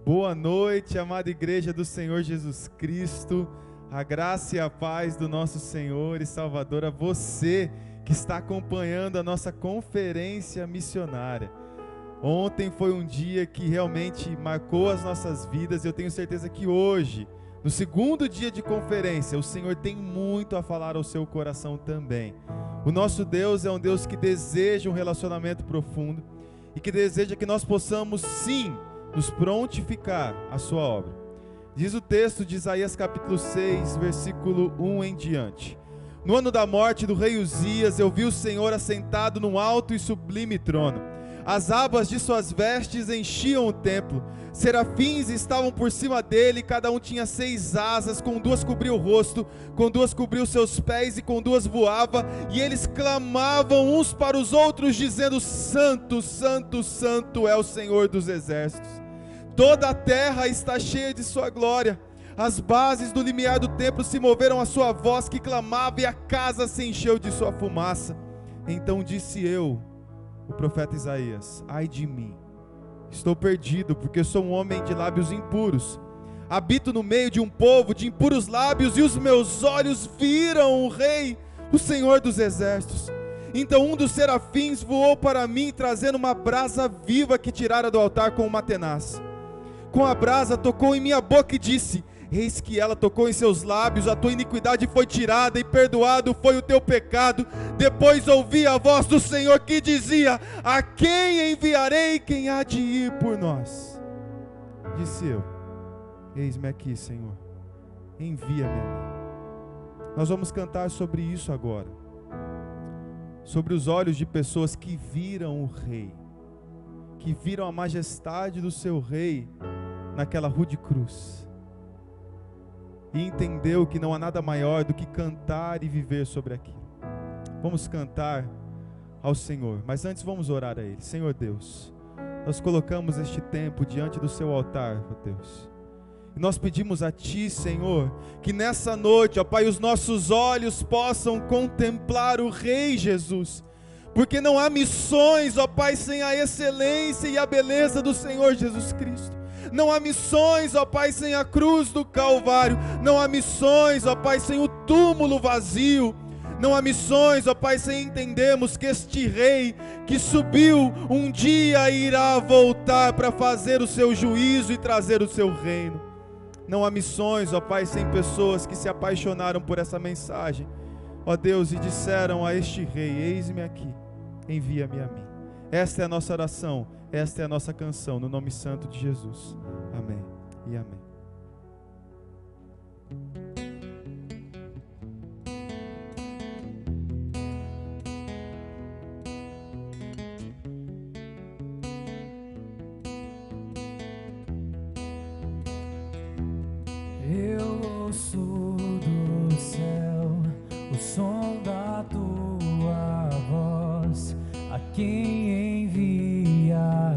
Boa noite, amada igreja do Senhor Jesus Cristo, a graça e a paz do nosso Senhor e Salvador a você que está acompanhando a nossa conferência missionária. Ontem foi um dia que realmente marcou as nossas vidas e eu tenho certeza que hoje, no segundo dia de conferência, o Senhor tem muito a falar ao seu coração também. O nosso Deus é um Deus que deseja um relacionamento profundo e que deseja que nós possamos sim nos prontificar a sua obra. Diz o texto de Isaías capítulo 6, versículo 1 em diante: No ano da morte do rei Uzias, eu vi o Senhor assentado num alto e sublime trono. As abas de suas vestes enchiam o templo. Serafins estavam por cima dele, cada um tinha 6 asas, com 2 cobria o rosto, com 2 cobria os seus pés e com 2 voava, e eles clamavam uns para os outros, dizendo: Santo, Santo, Santo é o Senhor dos exércitos. Toda a terra está cheia de sua glória. As bases do limiar do templo se moveram à sua voz que clamava, e a casa se encheu de sua fumaça. Então disse eu, o profeta Isaías: ai de mim, estou perdido, porque sou um homem de lábios impuros. Habito no meio de um povo de impuros lábios, e os meus olhos viram o Rei, o Senhor dos exércitos. Então um dos serafins voou para mim, trazendo uma brasa viva que tirara do altar com uma tenaz. Com a brasa tocou em minha boca e disse: eis que ela tocou em seus lábios, a tua iniquidade foi tirada e perdoado foi o teu pecado. Depois ouvi a voz do Senhor que dizia: a quem enviarei? Quem há de ir por nós? Disse eu: eis-me aqui, Senhor, envia-me a mim. Nós vamos cantar sobre isso agora, sobre os olhos de pessoas que viram o Rei, que viram a majestade do seu Rei naquela rude cruz, e entendeu que não há nada maior do que cantar e viver sobre aquilo. Vamos cantar ao Senhor, mas antes vamos orar a Ele. Senhor Deus, nós colocamos este tempo diante do seu altar, ó Deus, e nós pedimos a Ti, Senhor, que nessa noite, ó Pai, os nossos olhos possam contemplar o Rei Jesus, porque não há missões, ó Pai, sem a excelência e a beleza do Senhor Jesus Cristo. Não há missões, ó Pai, sem a cruz do Calvário. Não há missões, ó Pai, sem o túmulo vazio. Não há missões, ó Pai, sem entendermos que este Rei que subiu um dia irá voltar para fazer o seu juízo e trazer o seu reino. Não há missões, ó Pai, sem pessoas que se apaixonaram por essa mensagem, ó Deus, e disseram a este Rei: eis-me aqui, envia-me a mim. Esta é a nossa oração, esta é a nossa canção, no nome santo de Jesus. Amém e amém. Eu ouço do céu o som da tua voz. A quem enviarei?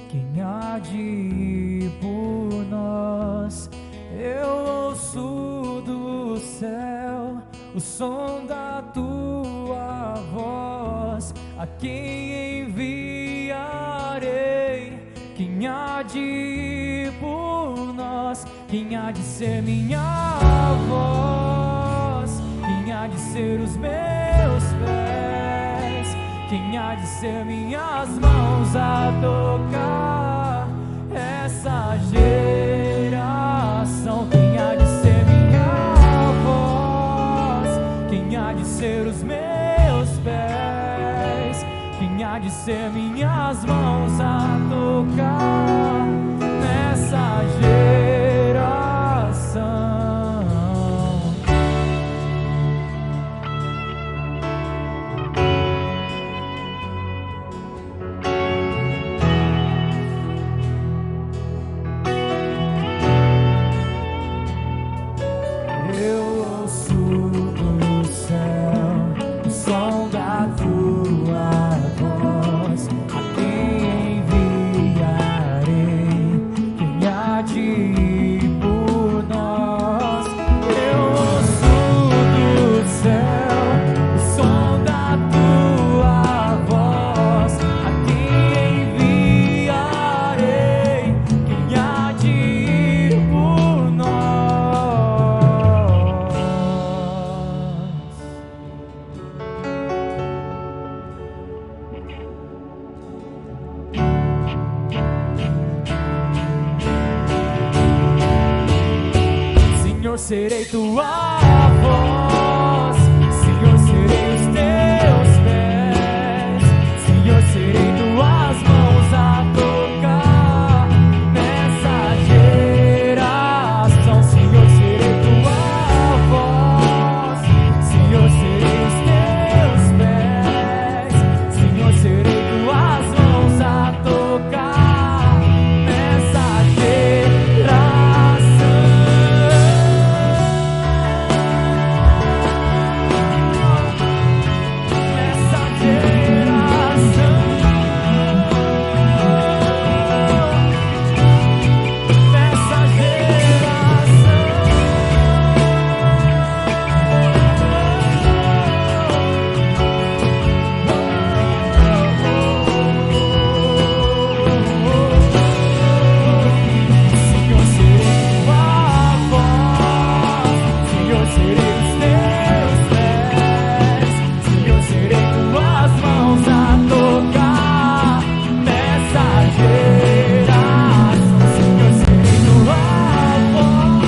Quem há de ir por nós? Eu ouço do céu o som da tua voz. A quem enviarei? Quem há de ir por nós? Quem há de ser minha voz? Quem há de ser os meus pés? Quem há de ser minhas mãos a tocar essa geração? Quem há de ser minha voz? Quem há de ser os meus pés? Quem há de ser minhas mãos a tocar nessa geração? De por nós serei tua voz, Senhor, serei os teus pés, Senhor, serei tuas mãos a tocar nessa geração, Senhor, serei tua voz, Senhor, serei os teus pés, Senhor, serei tuas mãos a tocar nessa geração, nessa geração, nessa Senhor, serei tua voz, Senhor, serei os teus pés, Senhor, serei tuas mãos a tocar nessa geração, Senhor, serei tua voz,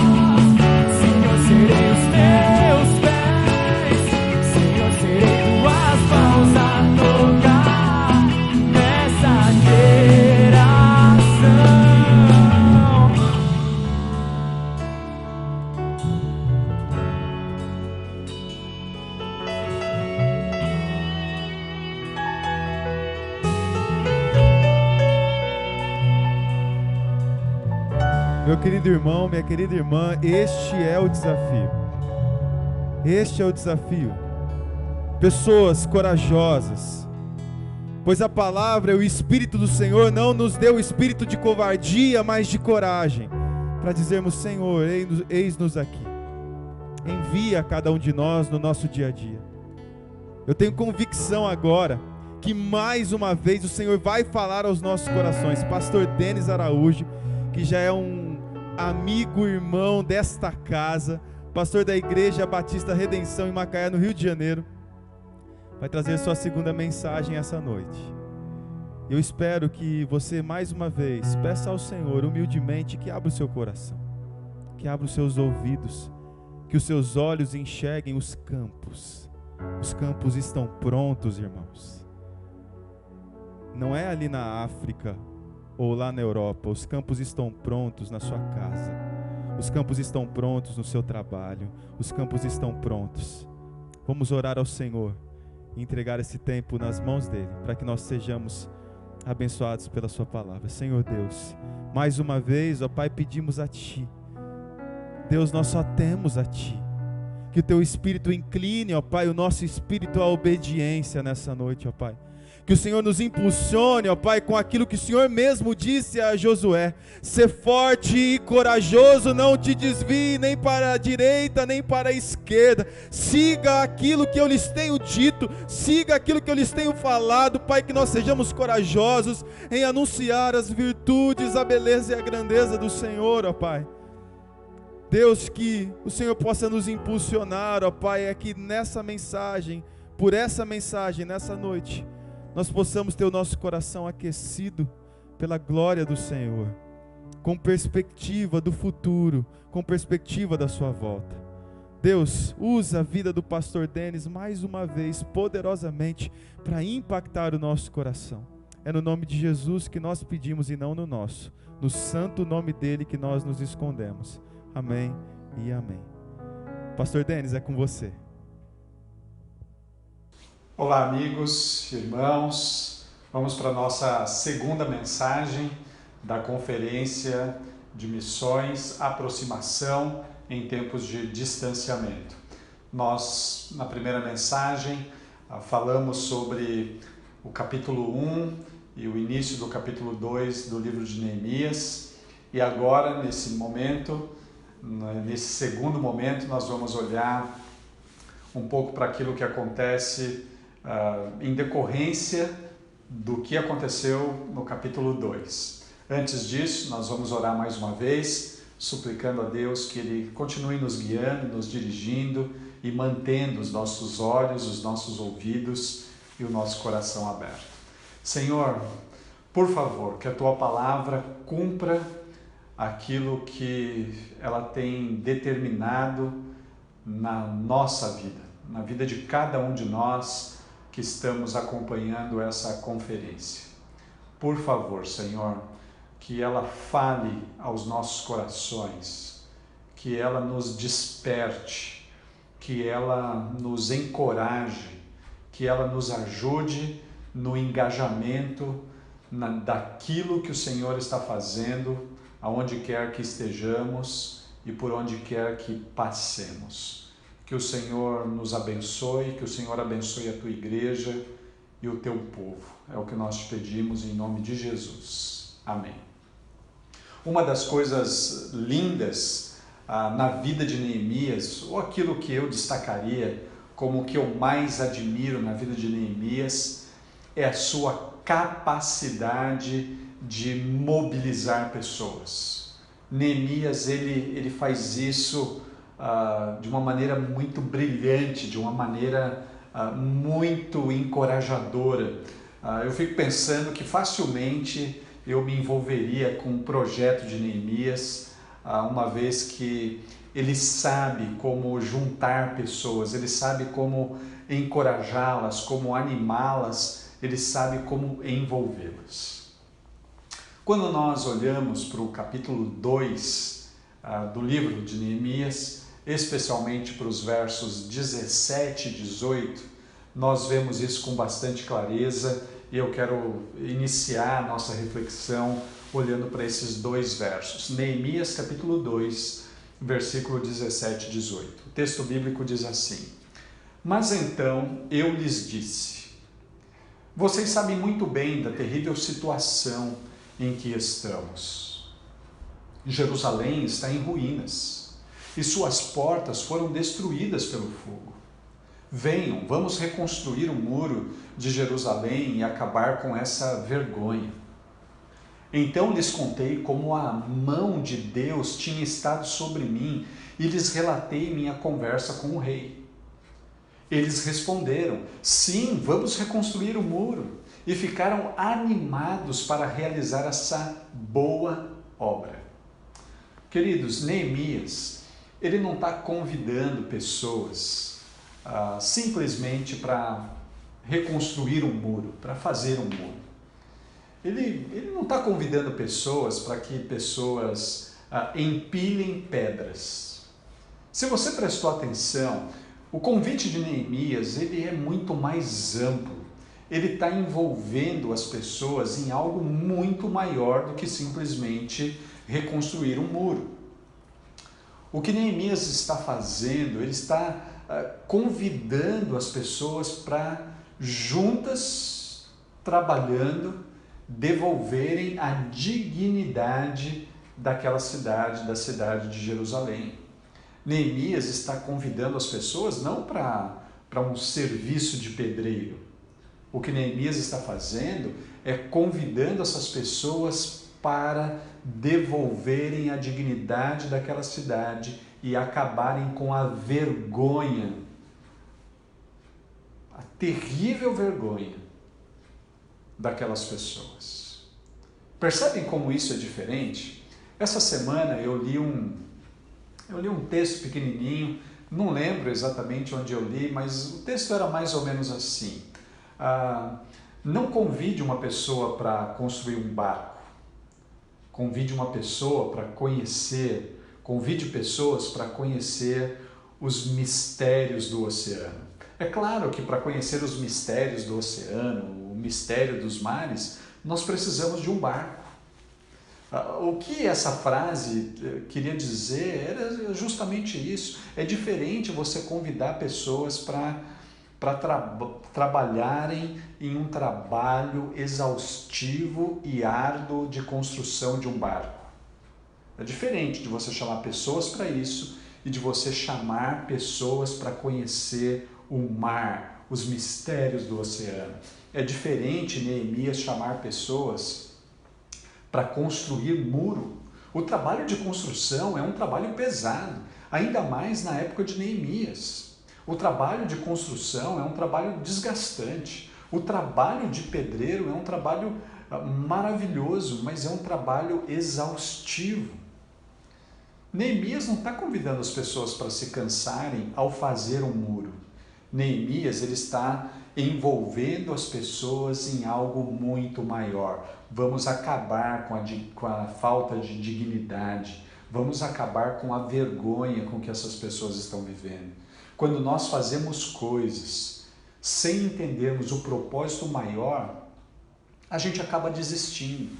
Senhor, serei os teus pés, Senhor, serei tuas mãos a tocar nessa geração. Meu querido irmão, minha querida irmã, este é o desafio. Este é o desafio. Pessoas corajosas, pois a palavra e o Espírito do Senhor não nos deu o espírito de covardia, mas de coragem, para dizermos: Senhor, eis-nos aqui. Envia cada um de nós no nosso dia a dia. Eu tenho convicção agora que mais uma vez o Senhor vai falar aos nossos corações. Pastor Denis Araújo, que já é um amigo, irmão desta casa, pastor da Igreja Batista Redenção em Macaé, no Rio de Janeiro, vai trazer sua segunda mensagem essa noite. Eu espero que você mais uma vez peça ao Senhor humildemente que abra o seu coração, que abra os seus ouvidos, que os seus olhos enxerguem os campos. Os campos estão prontos, irmãos. Não é ali na África ou lá na Europa. Os campos estão prontos na sua casa. Os campos estão prontos no seu trabalho. Os campos estão prontos. Vamos orar ao Senhor e entregar esse tempo nas mãos dele, para que nós sejamos abençoados pela sua palavra. Senhor Deus, mais uma vez, ó Pai, pedimos a Ti. Deus, nós só temos a Ti. Que o Teu Espírito incline, ó Pai, o nosso espírito à obediência nessa noite, ó Pai. Que o Senhor nos impulsione, ó Pai, com aquilo que o Senhor mesmo disse a Josué: ser forte e corajoso, não te desvie nem para a direita, nem para a esquerda. Siga aquilo que eu lhes tenho dito, siga aquilo que eu lhes tenho falado, Pai, que nós sejamos corajosos em anunciar as virtudes, a beleza e a grandeza do Senhor, ó Pai. Deus, que o Senhor possa nos impulsionar, ó Pai, é que nessa mensagem, por essa mensagem, nessa noite, nós possamos ter o nosso coração aquecido pela glória do Senhor, com perspectiva do futuro, com perspectiva da sua volta. Deus, usa a vida do pastor Denis mais uma vez, poderosamente, para impactar o nosso coração. É no nome de Jesus que nós pedimos e não no nosso, no santo nome dele que nós nos escondemos. Amém e amém. Pastor Denis, é com você. Olá, amigos, irmãos. Vamos para a nossa segunda mensagem da Conferência de Missões, Aproximação em Tempos de Distanciamento. Nós, na primeira mensagem, falamos sobre o capítulo 1 e o início do capítulo 2 do livro de Neemias. E agora, nesse momento, nesse segundo momento, nós vamos olhar um pouco para aquilo que acontece em decorrência do que aconteceu no capítulo 2. Antes disso, nós vamos orar mais uma vez, suplicando a Deus que Ele continue nos guiando, nos dirigindo e mantendo os nossos olhos, os nossos ouvidos e o nosso coração aberto. Senhor, por favor, que a Tua palavra cumpra aquilo que ela tem determinado na nossa vida, na vida de cada um de nós que estamos acompanhando essa conferência. Por favor, Senhor, que ela fale aos nossos corações, que ela nos desperte, que ela nos encoraje, que ela nos ajude no engajamento daquilo que o Senhor está fazendo, aonde quer que estejamos e por onde quer que passemos. Que o Senhor nos abençoe, que o Senhor abençoe a tua igreja e o teu povo. É o que nós te pedimos em nome de Jesus. Amém. Uma das coisas lindas na vida de Neemias, ou aquilo que eu destacaria como o que eu mais admiro na vida de Neemias, é a sua capacidade de mobilizar pessoas. Neemias, ele faz isso de uma maneira muito brilhante, de uma maneira muito encorajadora. Eu fico pensando que facilmente eu me envolveria com o projeto de Neemias, uma vez que ele sabe como juntar pessoas, ele sabe como encorajá-las, como animá-las, ele sabe como envolvê-las. Quando nós olhamos para o capítulo 2 do livro de Neemias, especialmente para os versos 17 e 18, nós vemos isso com bastante clareza e eu quero iniciar a nossa reflexão olhando para esses dois versos. Neemias capítulo 2, versículo 17 e 18. O texto bíblico diz assim: Mas então eu lhes disse: Vocês sabem muito bem da terrível situação em que estamos. Jerusalém está em ruínas e suas portas foram destruídas pelo fogo. Venham, vamos reconstruir o muro de Jerusalém e acabar com essa vergonha. Então lhes contei como a mão de Deus tinha estado sobre mim e lhes relatei minha conversa com o rei. Eles responderam: sim, vamos reconstruir o muro. E ficaram animados para realizar essa boa obra. Queridos, Neemias, ele não está convidando pessoas simplesmente para reconstruir um muro, para fazer um muro. Ele não está convidando pessoas para que pessoas empilhem pedras. Se você prestou atenção, o convite de Neemias, ele é muito mais amplo. Ele está envolvendo as pessoas em algo muito maior do que simplesmente reconstruir um muro. O que Neemias está fazendo, ele está convidando as pessoas para, juntas, trabalhando, devolverem a dignidade daquela cidade, da cidade de Jerusalém. Neemias está convidando as pessoas não para um serviço de pedreiro. O que Neemias está fazendo é convidando essas pessoas para devolverem a dignidade daquela cidade e acabarem com a vergonha, a terrível vergonha daquelas pessoas. Percebem como isso é diferente? Essa semana eu li um texto pequenininho, não lembro exatamente onde eu li, mas o texto era mais ou menos assim. Não convide uma pessoa para construir um barco. Convide pessoas para conhecer os mistérios do oceano. É claro que para conhecer os mistérios do oceano, o mistério dos mares, nós precisamos de um barco. O que essa frase queria dizer era justamente isso. É diferente você convidar pessoas para trabalharem em um trabalho exaustivo e árduo de construção de um barco. É diferente de você chamar pessoas para isso e de você chamar pessoas para conhecer o mar, os mistérios do oceano. É diferente Neemias chamar pessoas para construir muro. O trabalho de construção é um trabalho pesado, ainda mais na época de Neemias. O trabalho de construção é um trabalho desgastante. O trabalho de pedreiro é um trabalho maravilhoso, mas é um trabalho exaustivo. Neemias não está convidando as pessoas para se cansarem ao fazer um muro. Neemias ele está envolvendo as pessoas em algo muito maior. Vamos acabar com a falta de dignidade. Vamos acabar com a vergonha com que essas pessoas estão vivendo. Quando nós fazemos coisas sem entendermos o propósito maior, a gente acaba desistindo,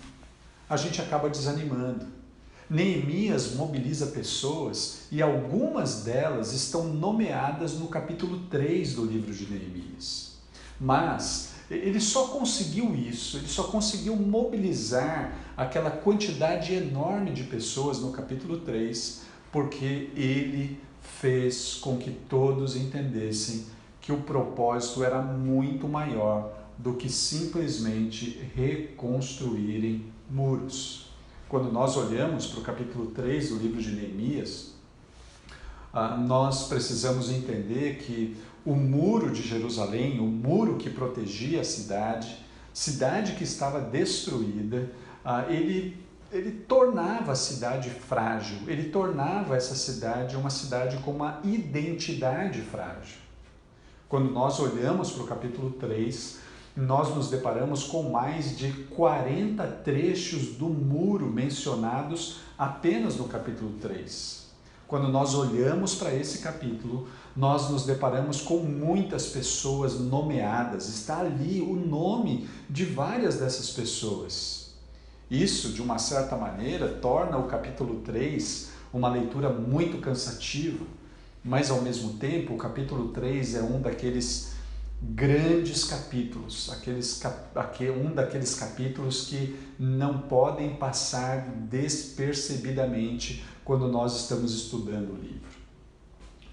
a gente acaba desanimando. Neemias mobiliza pessoas e algumas delas estão nomeadas no capítulo 3 do livro de Neemias. Mas ele só conseguiu isso, ele só conseguiu mobilizar aquela quantidade enorme de pessoas no capítulo 3, porque ele fez com que todos entendessem que o propósito era muito maior do que simplesmente reconstruírem muros. Quando nós olhamos para o capítulo 3 do livro de Neemias, nós precisamos entender que o muro de Jerusalém, o muro que protegia a cidade que estava destruída, ele tornava a cidade frágil, ele tornava essa cidade uma cidade com uma identidade frágil. Quando nós olhamos para o capítulo 3, nós nos deparamos com mais de 40 trechos do muro mencionados apenas no capítulo 3. Quando nós olhamos para esse capítulo, nós nos deparamos com muitas pessoas nomeadas. Está ali o nome de várias dessas pessoas. Isso, de uma certa maneira, torna o capítulo 3 uma leitura muito cansativa, mas ao mesmo tempo o capítulo 3 é um daqueles grandes capítulos, um daqueles capítulos que não podem passar despercebidamente quando nós estamos estudando o livro.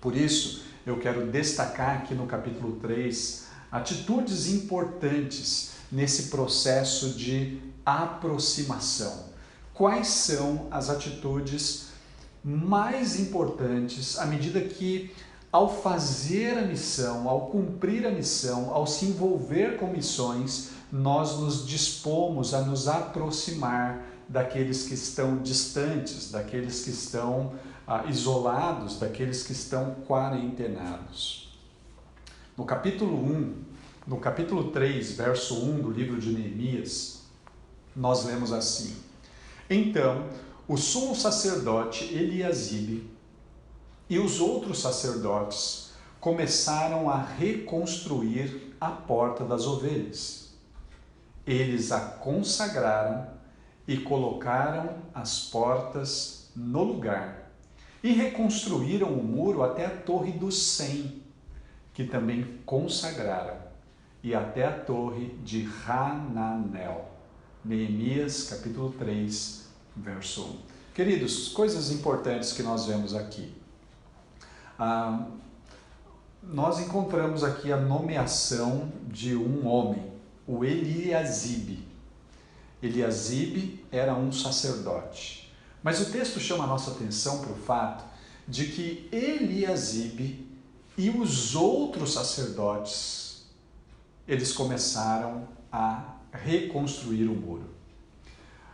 Por isso, eu quero destacar aqui no capítulo 3 atitudes importantes nesse processo de aproximação. Quais são as atitudes mais importantes à medida que, ao fazer a missão, ao cumprir a missão, ao se envolver com missões, nós nos dispomos a nos aproximar daqueles que estão distantes, daqueles que estão isolados, daqueles que estão quarentenados. No capítulo 3, verso 1 do livro de Neemias, nós lemos assim: Então, o sumo sacerdote Eliasibe e os outros sacerdotes começaram a reconstruir a porta das ovelhas. Eles a consagraram e colocaram as portas no lugar e reconstruíram o muro até a torre do 100, que também consagraram, e até a torre de Hananel. Neemias capítulo 3, verso 1. Queridos, coisas importantes que nós vemos aqui. Nós encontramos aqui a nomeação de um homem, o Eliasibe. Eliasibe era um sacerdote. Mas o texto chama a nossa atenção para o fato de que Eliasibe e os outros sacerdotes, eles começaram a reconstruir o muro.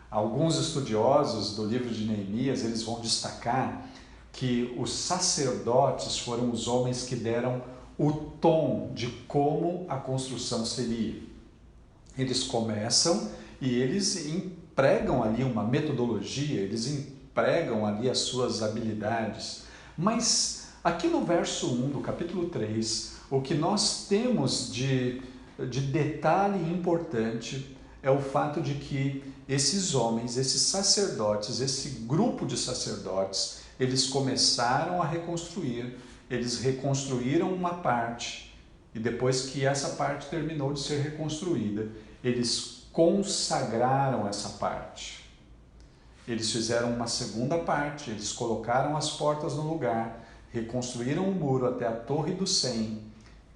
Alguns estudiosos do livro de Neemias, eles vão destacar que os sacerdotes foram os homens que deram o tom de como a construção seria. Eles começam e eles empregam ali uma metodologia, eles empregam ali as suas habilidades. Mas aqui no verso 1 do capítulo 3, o que nós temos de detalhe importante é o fato de que esses homens, esses sacerdotes, esse grupo de sacerdotes, eles começaram a reconstruir, eles reconstruíram uma parte e depois que essa parte terminou de ser reconstruída, eles consagraram essa parte. Eles fizeram uma segunda parte, eles colocaram as portas no lugar, reconstruíram o muro até a torre do 100,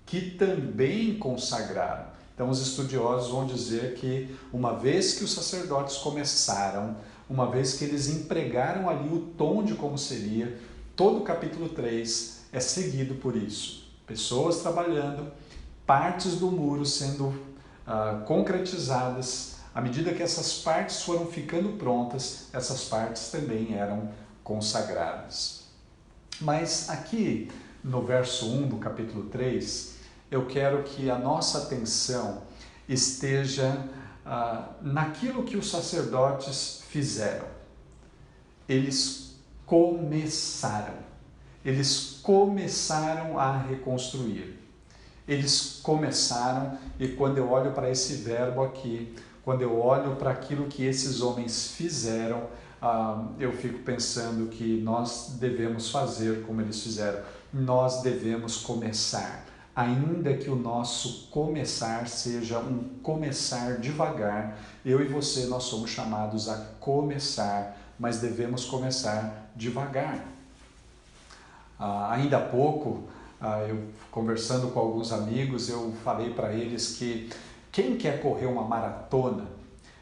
que também consagraram. Então os estudiosos vão dizer que uma vez que os sacerdotes começaram, uma vez que eles empregaram ali o tom de como seria, todo o capítulo 3 é seguido por isso. Pessoas trabalhando, partes do muro sendo concretizadas. À medida que essas partes foram ficando prontas, essas partes também eram consagradas. Mas aqui no verso 1 do capítulo 3, eu quero que a nossa atenção esteja naquilo que os sacerdotes fizeram. Eles começaram a reconstruir. Eles começaram, e quando eu olho para esse verbo aqui, quando eu olho para aquilo que esses homens fizeram, eu fico pensando que nós devemos fazer como eles fizeram. Nós devemos começar, ainda que o nosso começar seja um começar devagar. Eu e você, nós somos chamados a começar, mas devemos começar devagar. Ainda há pouco, eu conversando com alguns amigos, eu falei para eles que quem quer correr uma maratona,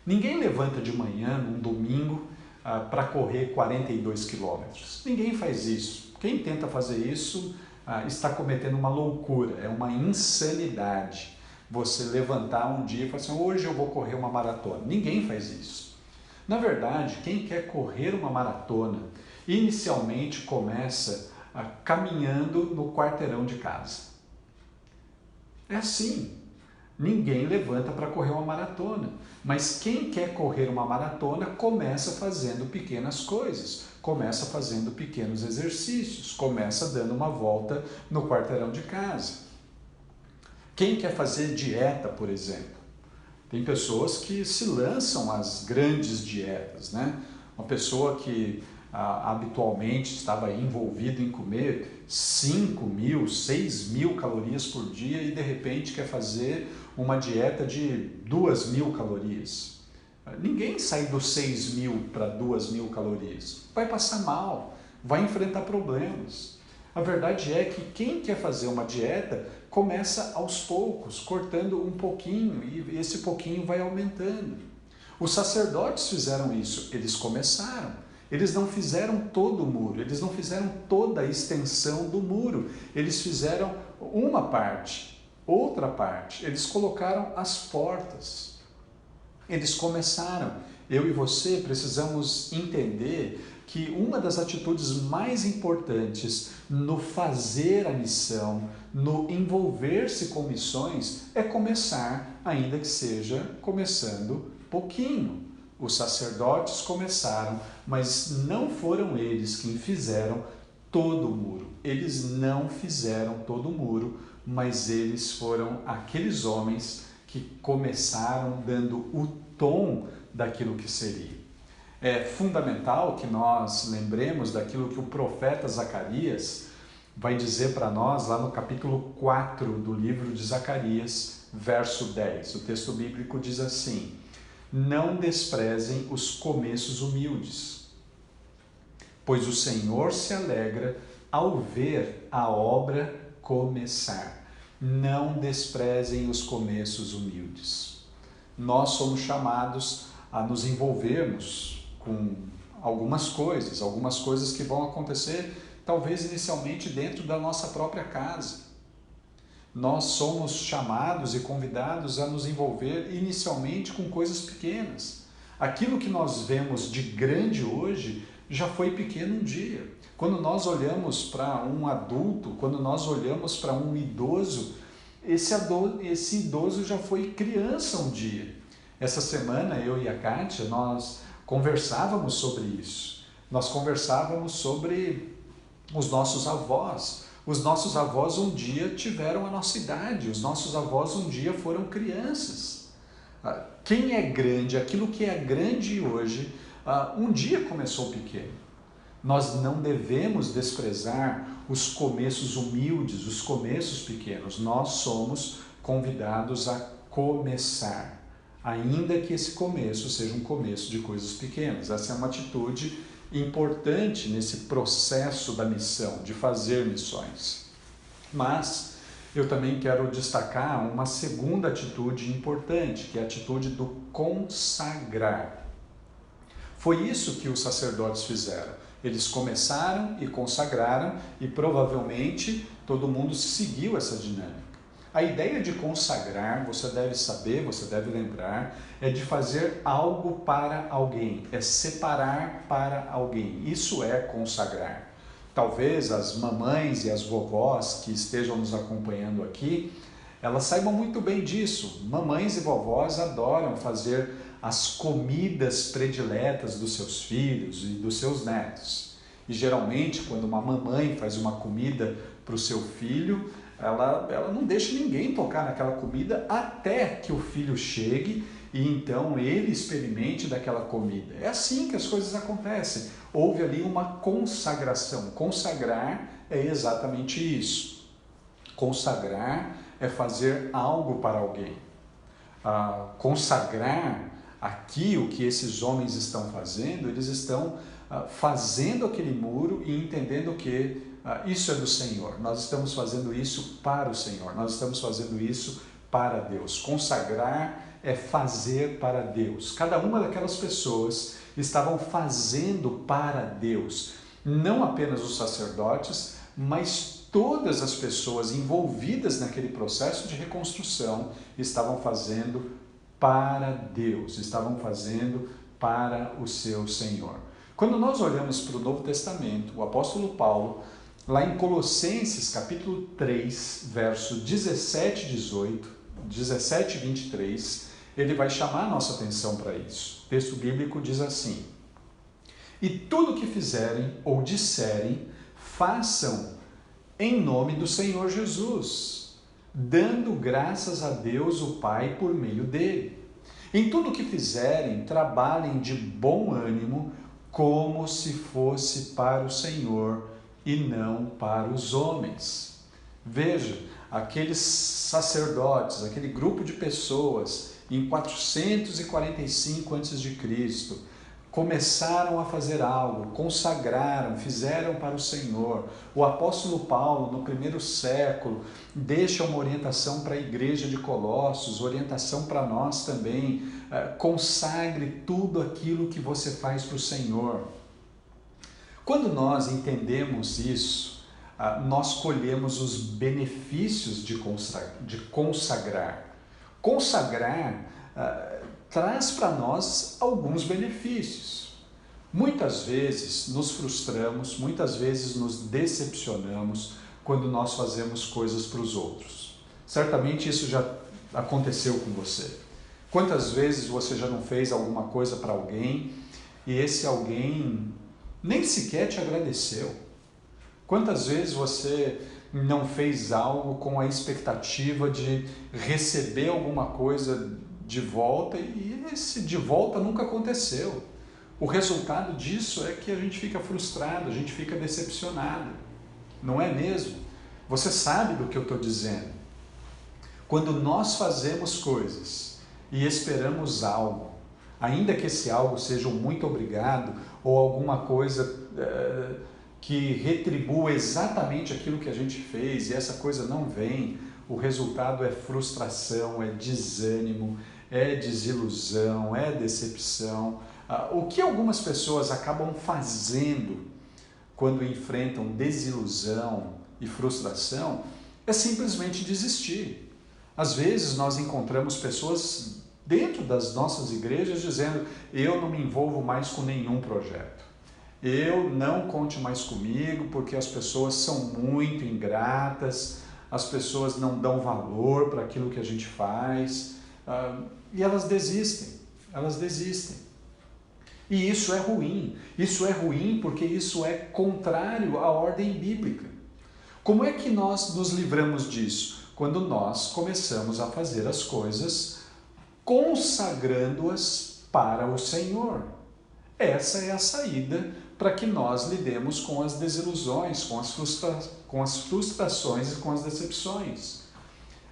ninguém levanta de manhã, num domingo, para correr 42 quilômetros. Ninguém faz isso. Quem tenta fazer isso está cometendo uma loucura, é uma insanidade. Você levantar um dia e falar assim, hoje eu vou correr uma maratona. Ninguém faz isso. Na verdade, quem quer correr uma maratona, inicialmente começa caminhando no quarteirão de casa. É assim. Ninguém levanta para correr uma maratona. Mas quem quer correr uma maratona começa fazendo pequenas coisas, começa fazendo pequenos exercícios, começa dando uma volta no quarteirão de casa. Quem quer fazer dieta, por exemplo? Tem pessoas que se lançam às grandes dietas, né? Uma pessoa que habitualmente estava envolvido em comer 5.000, 6.000 calorias por dia e de repente quer fazer uma dieta de 2.000 calorias. Ninguém sai dos 6.000 para 2.000 calorias. Vai passar mal, vai enfrentar problemas. A verdade é que quem quer fazer uma dieta começa aos poucos, cortando um pouquinho e esse pouquinho vai aumentando. Os sacerdotes fizeram isso, eles começaram. Eles não fizeram todo o muro, eles não fizeram toda a extensão do muro. Eles fizeram uma parte, outra parte. Eles colocaram as portas. Eles começaram. Eu e você precisamos entender que uma das atitudes mais importantes no fazer a missão, no envolver-se com missões, é começar, ainda que seja começando pouquinho. Os sacerdotes começaram, mas não foram eles quem fizeram todo o muro. Eles não fizeram todo o muro, mas eles foram aqueles homens que começaram dando o tom daquilo que seria. É fundamental que nós lembremos daquilo que o profeta Zacarias vai dizer para nós lá no capítulo 4 do livro de Zacarias, verso 10. O texto bíblico diz assim: não desprezem os começos humildes, pois o Senhor se alegra ao ver a obra começar. Não desprezem os começos humildes. Nós somos chamados a nos envolvermos com algumas coisas que vão acontecer, talvez inicialmente dentro da nossa própria casa. Nós somos chamados e convidados a nos envolver inicialmente com coisas pequenas. Aquilo que nós vemos de grande hoje já foi pequeno um dia. Quando nós olhamos para um adulto, quando nós olhamos para um idoso, esse idoso já foi criança um dia. Essa semana eu e a Kátia, nós conversávamos sobre isso. Nós conversávamos sobre os nossos avós. Os nossos avós um dia tiveram a nossa idade, os nossos avós um dia foram crianças. Quem é grande, aquilo que é grande hoje, um dia começou pequeno. Nós não devemos desprezar os começos humildes, os começos pequenos. Nós somos convidados a começar, ainda que esse começo seja um começo de coisas pequenas. Essa é uma atitude importante nesse processo da missão, de fazer missões. Mas eu também quero destacar uma segunda atitude importante, que é a atitude do consagrar. Foi isso que os sacerdotes fizeram. Eles começaram e consagraram, e provavelmente todo mundo seguiu essa dinâmica. A ideia de consagrar, você deve saber, você deve lembrar, é de fazer algo para alguém, é separar para alguém. Isso é consagrar. Talvez as mamães e as vovós que estejam nos acompanhando aqui, elas saibam muito bem disso. Mamães e vovós adoram fazer as comidas prediletas dos seus filhos e dos seus netos. E geralmente, quando uma mamãe faz uma comida para o seu filho, ela não deixa ninguém tocar naquela comida até que o filho chegue e então ele experimente daquela comida. É assim que as coisas acontecem. Houve ali uma consagração. Consagrar é exatamente isso. Consagrar é fazer algo para alguém. Consagrar, aqui o que esses homens estão fazendo, eles estão fazendo aquele muro e entendendo que isso é do Senhor. Nós estamos fazendo isso para o Senhor. Nós estamos fazendo isso para Deus. Consagrar é fazer para Deus. Cada uma daquelas pessoas estavam fazendo para Deus. Não apenas os sacerdotes, mas todas as pessoas envolvidas naquele processo de reconstrução estavam fazendo para Deus, estavam fazendo para o seu Senhor. Quando nós olhamos para o Novo Testamento, o apóstolo Paulo, lá em Colossenses capítulo 3, verso 17 e 23, ele vai chamar a nossa atenção para isso. O texto bíblico diz assim: e tudo que fizerem ou disserem, façam em nome do Senhor Jesus, dando graças a Deus o Pai por meio dele. Em tudo que fizerem, trabalhem de bom ânimo, como se fosse para o Senhor e não para os homens. Veja, aqueles sacerdotes, aquele grupo de pessoas, em 445 a.C., começaram a fazer algo, consagraram, fizeram para o Senhor. O apóstolo Paulo, no primeiro século, deixa uma orientação para a igreja de Colossos, orientação para nós também. Consagre tudo aquilo que você faz para o Senhor. Quando nós entendemos isso, nós colhemos os benefícios de consagrar. Consagrar traz para nós alguns benefícios. Muitas vezes nos frustramos, muitas vezes nos decepcionamos quando nós fazemos coisas para os outros. Certamente isso já aconteceu com você. Quantas vezes você já não fez alguma coisa para alguém e esse alguém nem sequer te agradeceu? Quantas vezes você não fez algo com a expectativa de receber alguma coisa de volta e esse de volta nunca aconteceu? O resultado disso é que a gente fica frustrado, a gente fica decepcionado. Não é mesmo? Você sabe do que eu estou dizendo. Quando nós fazemos coisas e esperamos algo, ainda que esse algo seja um muito obrigado ou alguma coisa que retribua exatamente aquilo que a gente fez e essa coisa não vem, o resultado é frustração, é desânimo, é desilusão, é decepção. O que algumas pessoas acabam fazendo quando enfrentam desilusão e frustração é simplesmente desistir. Às vezes nós encontramos pessoas dentro das nossas igrejas dizendo: eu não me envolvo mais com nenhum projeto. Eu não conte mais comigo porque as pessoas são muito ingratas, as pessoas não dão valor para aquilo que a gente faz, e elas desistem. E isso é ruim porque isso é contrário à ordem bíblica. Como é que nós nos livramos disso? Quando nós começamos a fazer as coisas consagrando-as para o Senhor. Essa é a saída para que nós lidemos com as desilusões, com as frustrações e com as decepções.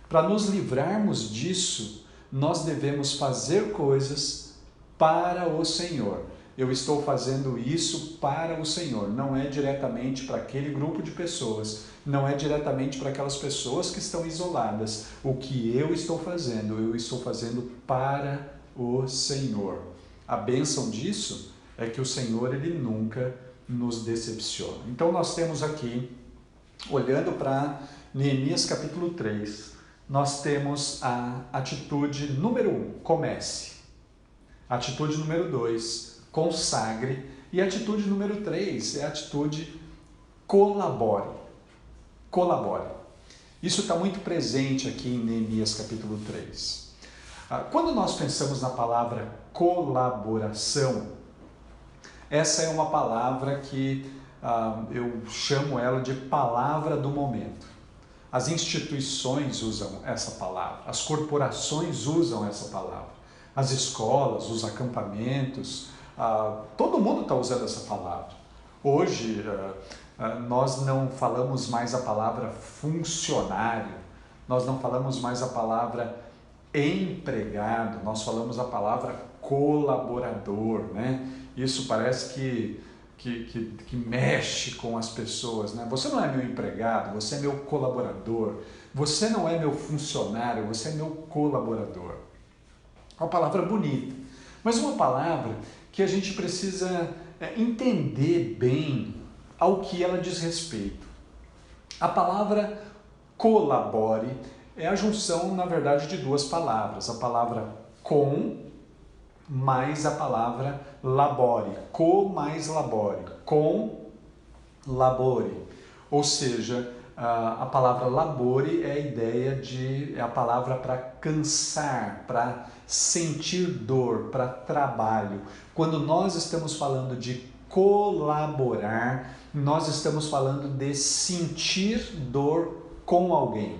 Para nos livrarmos disso, nós devemos fazer coisas para o Senhor. Eu estou fazendo isso para o Senhor, não é diretamente para aquele grupo de pessoas, não é diretamente para aquelas pessoas que estão isoladas. O que eu estou fazendo para o Senhor. A bênção disso é que o Senhor, Ele nunca nos decepciona. Então nós temos aqui, olhando para Neemias capítulo 3, nós temos a atitude número 1, comece. Atitude número 2, consagre. E a atitude número 3 é a atitude colabore. Colabore. Isso está muito presente aqui em Neemias capítulo 3. Quando nós pensamos na palavra colaboração, essa é uma palavra que eu chamo ela de palavra do momento. As instituições usam essa palavra, as corporações usam essa palavra, as escolas, os acampamentos, todo mundo está usando essa palavra. Hoje, nós não falamos mais a palavra funcionário, nós não falamos mais a palavra empregado, nós falamos a palavra colaborador, né? Isso parece que mexe com as pessoas, né? Você não é meu empregado, você é meu colaborador. Você não é meu funcionário, você é meu colaborador. Uma palavra bonita, mas uma palavra que a gente precisa entender bem ao que ela diz respeito. A palavra colabore é a junção, na verdade, de duas palavras. A palavra com mais a palavra labore. Co mais labore. Com labore. Ou seja, a palavra labore é a ideia é a palavra para cansar, para sentir dor, para trabalho. Quando nós estamos falando de colaborar, nós estamos falando de sentir dor com alguém.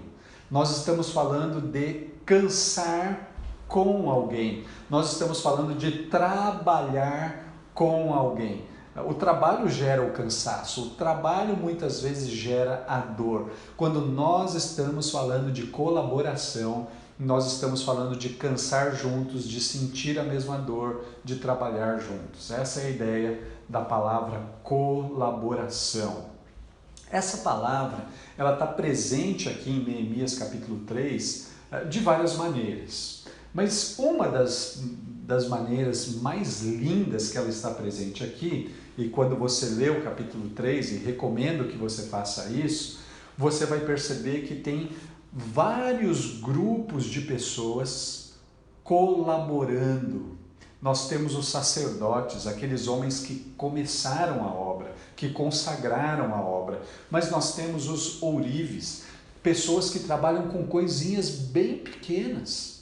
Nós estamos falando de cansar com alguém. Nós estamos falando de trabalhar com alguém. O trabalho gera o cansaço, o trabalho muitas vezes gera a dor. Quando nós estamos falando de colaboração, nós estamos falando de cansar juntos, de sentir a mesma dor, de trabalhar juntos. Essa é a ideia da palavra colaboração. Essa palavra, ela está presente aqui em Neemias capítulo 3 de várias maneiras. Mas uma das maneiras mais lindas que ela está presente aqui, e quando você lê o capítulo 3, e recomendo que você faça isso, você vai perceber que tem vários grupos de pessoas colaborando. Nós temos os sacerdotes, aqueles homens que começaram a obra, que consagraram a obra, mas nós temos os ourives, pessoas que trabalham com coisinhas bem pequenas.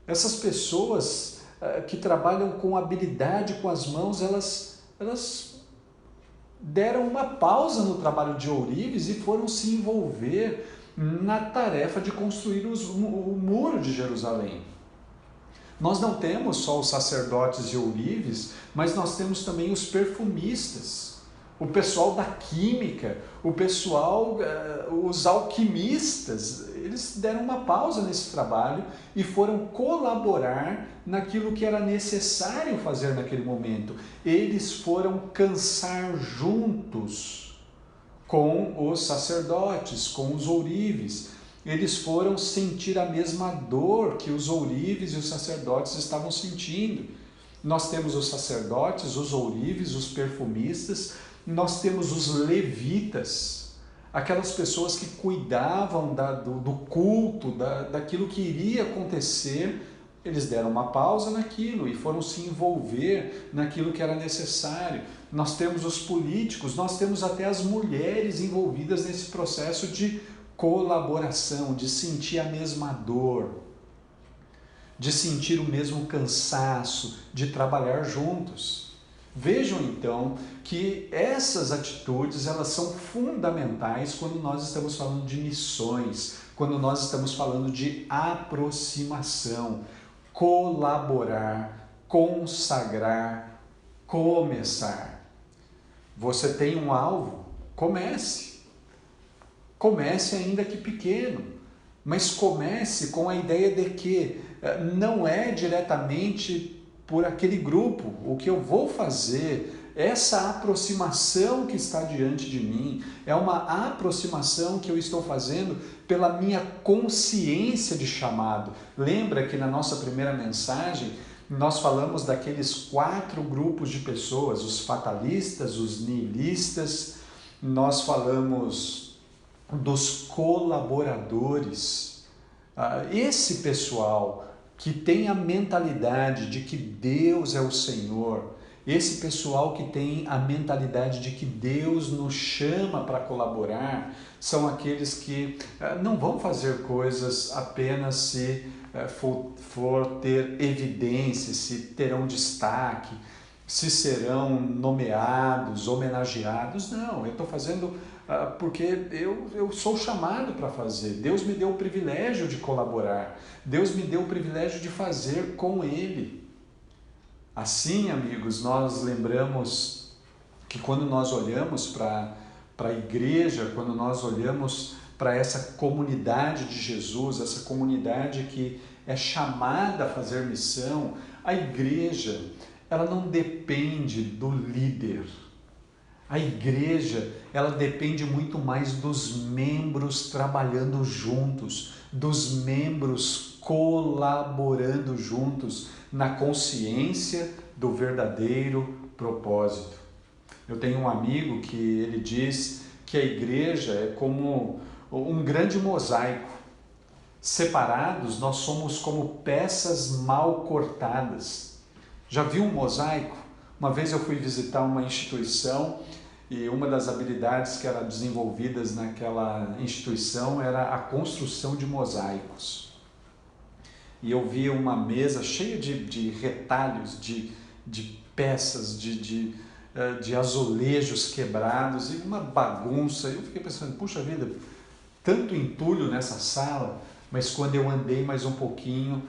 Essas pessoas que trabalham com habilidade com as mãos, elas deram uma pausa no trabalho de ourives e foram se envolver na tarefa de construir o muro de Jerusalém. Nós não temos só os sacerdotes e ourives, mas nós temos também os perfumistas, o pessoal da química, o pessoal, os alquimistas. Eles deram uma pausa nesse trabalho e foram colaborar naquilo que era necessário fazer naquele momento. Eles foram cansar juntos com os sacerdotes, com os ourives. Eles foram sentir a mesma dor que os ourives e os sacerdotes estavam sentindo. Nós temos os sacerdotes, os ourives, os perfumistas, nós temos os levitas, aquelas pessoas que cuidavam do culto, daquilo que iria acontecer. Eles deram uma pausa naquilo e foram se envolver naquilo que era necessário. Nós temos os políticos, nós temos até as mulheres envolvidas nesse processo de colaboração, de sentir a mesma dor, de sentir o mesmo cansaço, de trabalhar juntos. Vejam então que essas atitudes, elas são fundamentais quando nós estamos falando de missões, quando nós estamos falando de aproximação, colaborar, consagrar, começar. Você tem um alvo? Comece. Comece ainda que pequeno, mas comece com a ideia de que não é diretamente por aquele grupo. O que eu vou fazer, essa aproximação que está diante de mim, é uma aproximação que eu estou fazendo pela minha consciência de chamado. Lembra que na nossa primeira mensagem nós falamos daqueles 4 grupos de pessoas, os fatalistas, os nihilistas, nós falamos dos colaboradores, Esse pessoal que tem a mentalidade de que Deus é o Senhor, esse pessoal que tem a mentalidade de que Deus nos chama para colaborar, são aqueles que não vão fazer coisas apenas se for ter evidência, se terão destaque, se serão nomeados, homenageados. Não, eu estou fazendo porque eu sou chamado para fazer. Deus me deu o privilégio de colaborar. Deus me deu o privilégio de fazer com Ele. Assim, amigos, nós lembramos que quando nós olhamos para a igreja, quando nós olhamos para essa comunidade de Jesus, essa comunidade que é chamada a fazer missão, a igreja, ela não depende do líder. A igreja, ela depende muito mais dos membros trabalhando juntos, dos membros colaborando juntos na consciência do verdadeiro propósito. Eu tenho um amigo que ele diz que a igreja é como um grande mosaico. Separados, nós somos como peças mal cortadas. Já viu um mosaico? Uma vez eu fui visitar uma instituição e uma das habilidades que eram desenvolvidas naquela instituição era a construção de mosaicos. E eu vi uma mesa cheia de retalhos, de peças, de azulejos quebrados e uma bagunça. Eu fiquei pensando, puxa vida, tanto entulho nessa sala, mas quando eu andei mais um pouquinho,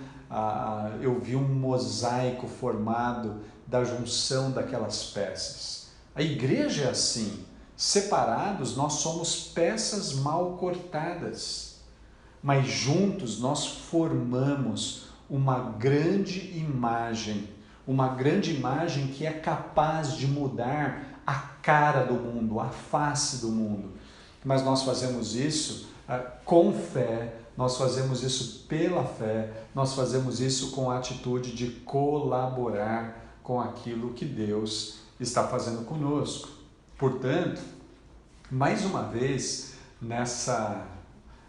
eu vi um mosaico formado da junção daquelas peças. A igreja é assim, separados nós somos peças mal cortadas, mas juntos nós formamos uma grande imagem que é capaz de mudar a cara do mundo, a face do mundo. Mas nós fazemos isso com fé, nós fazemos isso pela fé, nós fazemos isso com a atitude de colaborar com aquilo que Deus está fazendo conosco. Portanto, mais uma vez, nessa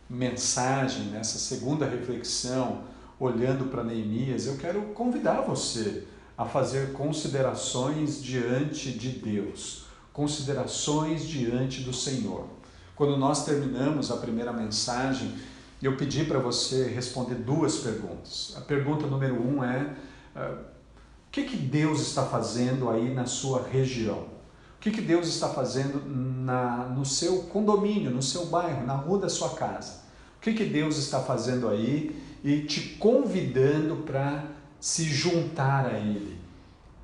mensagem, nessa segunda reflexão, olhando para Neemias, eu quero convidar você a fazer considerações diante de Deus, considerações diante do Senhor. Quando nós terminamos a primeira mensagem, eu pedi para você responder duas perguntas. A pergunta número 1 é: o que Deus está fazendo aí na sua região? O que Deus está fazendo no seu condomínio, no seu bairro, na rua da sua casa? O que Deus está fazendo aí e te convidando para se juntar a Ele?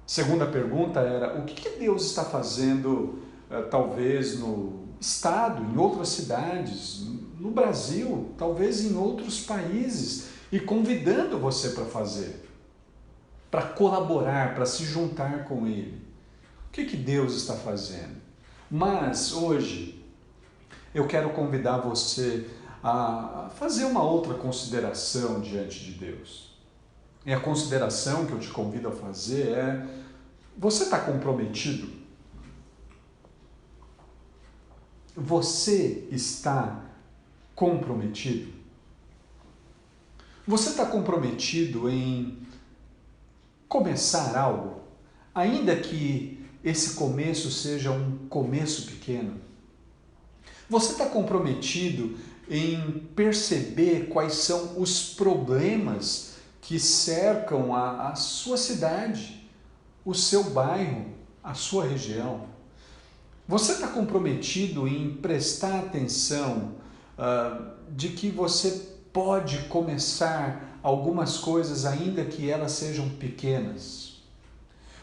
Segunda pergunta era: o que Deus está fazendo talvez no estado, em outras cidades, no Brasil, talvez em outros países, e convidando você para fazer, para colaborar, para se juntar com Ele? O que Deus está fazendo? Mas hoje eu quero convidar você a fazer uma outra consideração diante de Deus. E a consideração que eu te convido a fazer é: você está comprometido? Você está comprometido? Você está comprometido em começar algo, ainda que esse começo seja um começo pequeno? Você está comprometido em perceber quais são os problemas que cercam a sua cidade, o seu bairro, a sua região? Você está comprometido em prestar atenção de que você pode começar algumas coisas ainda que elas sejam pequenas?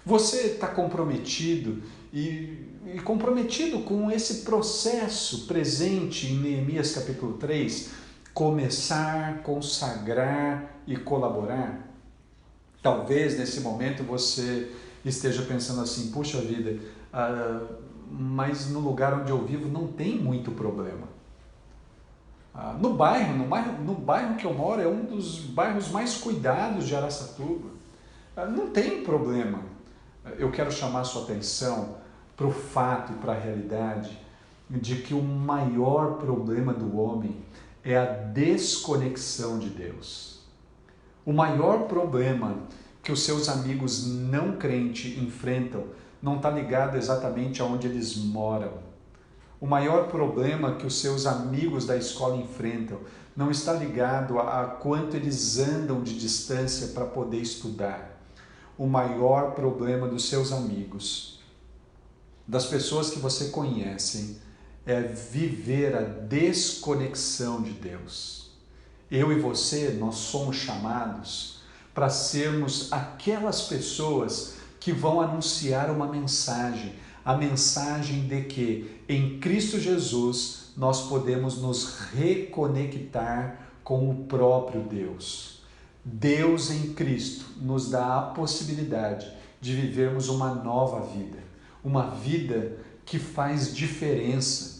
Você está comprometido e comprometido com esse processo presente em Neemias capítulo 3, começar, consagrar e colaborar? Talvez nesse momento você esteja pensando assim: puxa vida, mas no lugar onde eu vivo não tem muito problema. No bairro que eu moro é um dos bairros mais cuidados de Araçatuba. Não tem problema. Eu quero chamar a sua atenção para o fato e para a realidade de que o maior problema do homem é a desconexão de Deus. O maior problema que os seus amigos não crentes enfrentam não está ligado exatamente aonde eles moram. O maior problema que os seus amigos da escola enfrentam não está ligado a quanto eles andam de distância para poder estudar. O maior problema dos seus amigos, das pessoas que você conhece, é viver a desconexão de Deus. Eu e você, nós somos chamados para sermos aquelas pessoas que vão anunciar uma mensagem, a mensagem de que em Cristo Jesus nós podemos nos reconectar com o próprio Deus. Deus em Cristo nos dá a possibilidade de vivermos uma nova vida, uma vida que faz diferença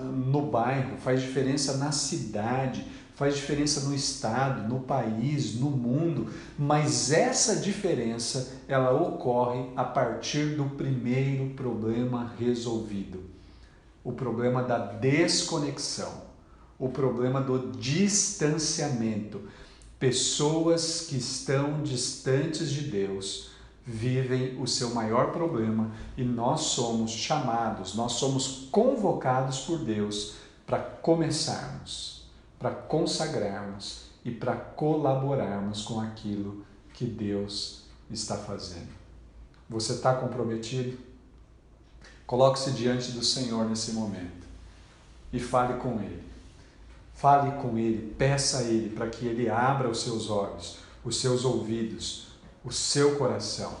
no bairro, faz diferença na cidade, faz diferença no estado, no país, no mundo, mas essa diferença ela ocorre a partir do primeiro problema resolvido, o problema da desconexão, o problema do distanciamento. Pessoas que estão distantes de Deus vivem o seu maior problema e nós somos chamados, nós somos convocados por Deus para começarmos, para consagrarmos e para colaborarmos com aquilo que Deus está fazendo. Você está comprometido? Coloque-se diante do Senhor nesse momento e fale com Ele. Fale com Ele, peça a Ele para que Ele abra os seus olhos, os seus ouvidos, o seu coração.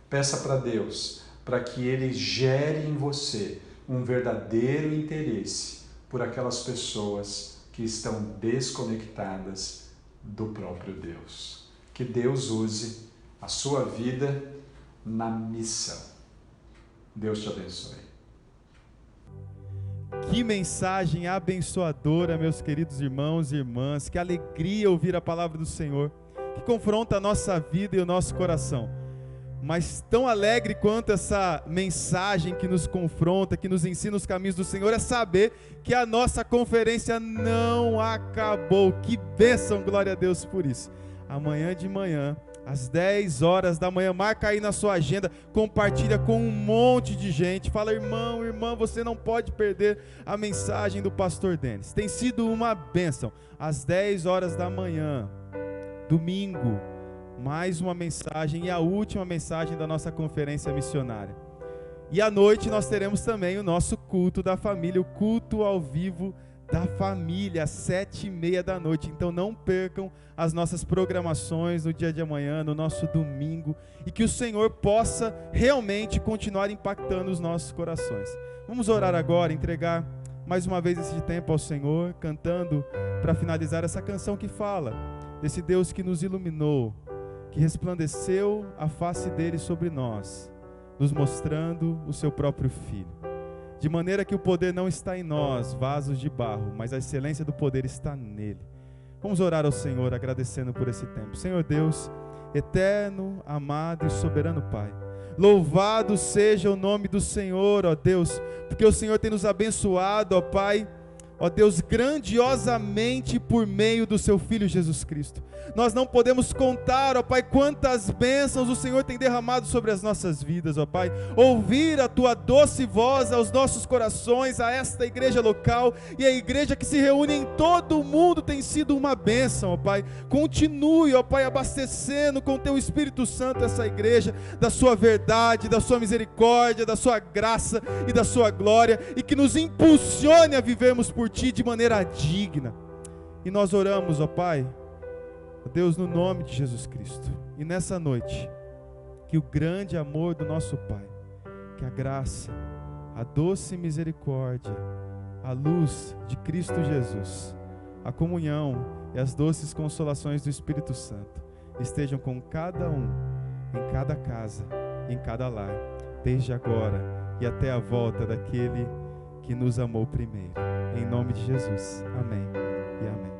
Peça para Deus para que Ele gere em você um verdadeiro interesse por aquelas pessoas que estão desconectadas do próprio Deus. Que Deus use a sua vida na missão. Deus te abençoe. Que mensagem abençoadora, meus queridos irmãos e irmãs. Que alegria ouvir a palavra do Senhor, que confronta a nossa vida e o nosso coração. Mas tão alegre quanto essa mensagem que nos confronta, que nos ensina os caminhos do Senhor, é saber que a nossa conferência não acabou. Que bênção, glória a Deus por isso. Amanhã de manhã, às 10 horas da manhã, marca aí na sua agenda, compartilha com um monte de gente, fala: irmão, irmã, você não pode perder a mensagem do pastor Denis. Tem sido uma bênção. Às 10 horas da manhã, domingo, mais uma mensagem e a última mensagem da nossa conferência missionária. E à noite nós teremos também o nosso culto da família, o culto ao vivo da família, às 7h30 da noite. Então não percam as nossas programações no dia de amanhã, no nosso domingo, e que o Senhor possa realmente continuar impactando os nossos corações. Vamos orar agora, entregar mais uma vez esse tempo ao Senhor, cantando para finalizar essa canção que fala desse Deus que nos iluminou, que resplandeceu a face dele sobre nós, nos mostrando o seu próprio Filho. De maneira que o poder não está em nós, vasos de barro, mas a excelência do poder está nele. Vamos orar ao Senhor, agradecendo por esse tempo. Senhor Deus, eterno, amado e soberano Pai, louvado seja o nome do Senhor, ó Deus, porque o Senhor tem nos abençoado, ó Pai, ó Deus, grandiosamente por meio do seu Filho Jesus Cristo. Nós não podemos contar, ó Pai, quantas bênçãos o Senhor tem derramado sobre as nossas vidas, ó Pai. Ouvir a Tua doce voz aos nossos corações, a esta igreja local e a igreja que se reúne em todo o mundo tem sido uma bênção, ó Pai. Continue, ó Pai, abastecendo com Teu Espírito Santo essa igreja da Sua verdade, da Sua misericórdia, da Sua graça e da Sua glória, e que nos impulsione a vivermos por Ti de maneira digna. E nós oramos, ó Pai, Deus, no nome de Jesus Cristo, e nessa noite, que o grande amor do nosso Pai, que a graça, a doce misericórdia, a luz de Cristo Jesus, a comunhão e as doces consolações do Espírito Santo estejam com cada um, em cada casa, em cada lar, desde agora e até a volta daquele que nos amou primeiro. Em nome de Jesus. Amém e amém.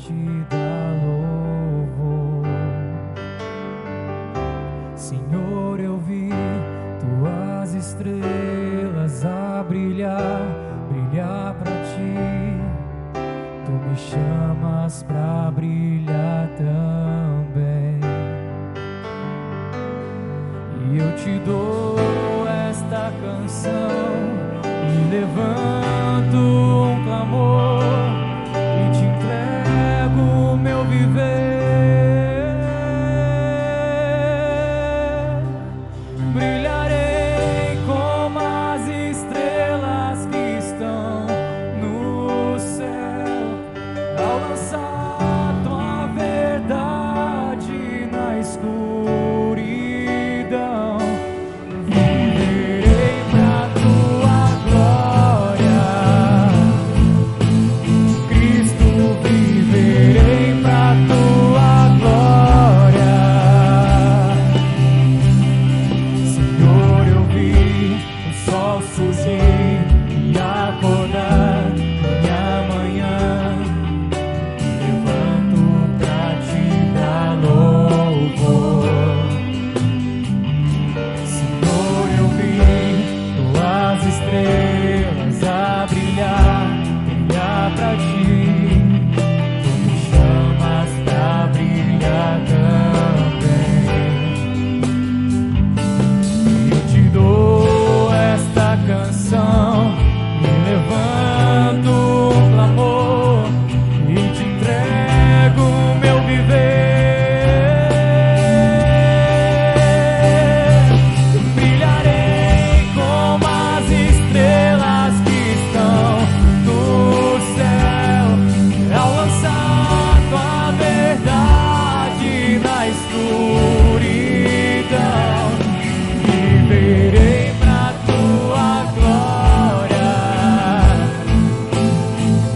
te dar louvor. Senhor, eu vi tuas estrelas a brilhar, brilhar pra ti. Tu me chamas pra brilhar também. E eu te dou esta canção e levanto um clamor e te entrego o meu viver. Brilharei como as estrelas que estão no céu, ao lançar tua verdade na escuridão. Viverei pra tua glória, Cristo, viverei pra tua glória. Senhor, eu vi o sol surgir e acordar minha manhã. Levanto pra te dar louvor. Senhor, eu vi tuas estrelas a brilhar, brilhar pra ti. Tu me chamas pra brilhar também. Eu te dou esta canção e levanto um clamor e te entrego o meu viver. Brilharei como as estrelas que estão no céu, ao lançar tua verdade na escuridão. Viverei pra tua glória,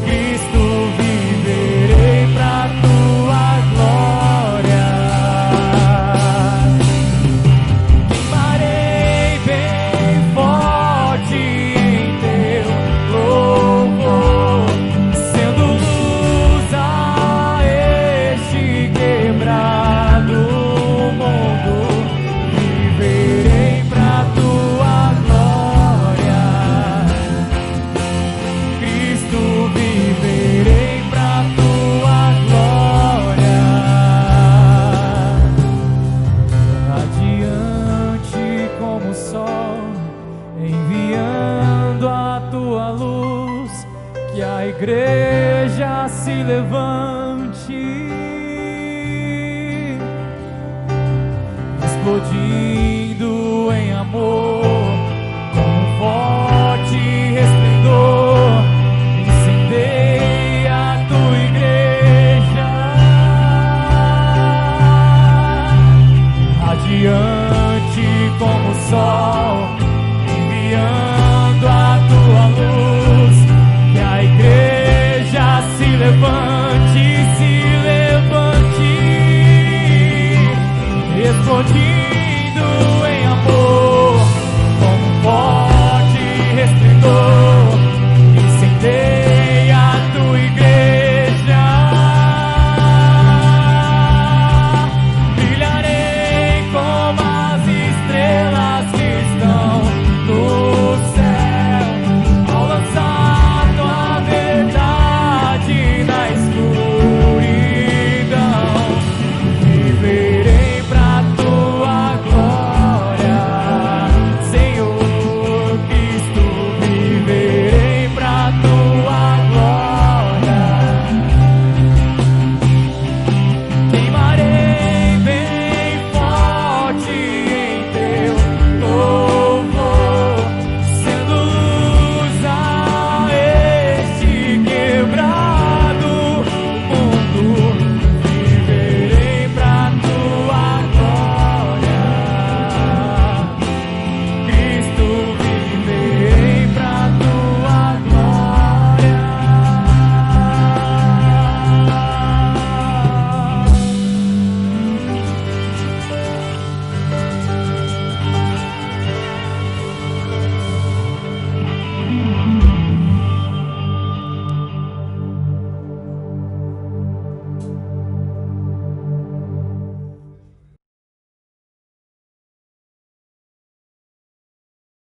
Cristo, viverei pra tua glória. Queimarei bem forte em teu louvor, sendo luz a este quebrado mundo. Viverei pra tua glória, Cristo, viverei pra tua glória. Radiante como o sol, enviando a tua luz, que a igreja se levante, explodindo em amor, com um forte resplendor. Incendeia a tua igreja, radiante como o sol, enviando a tua luz, que a igreja se levante, explodindo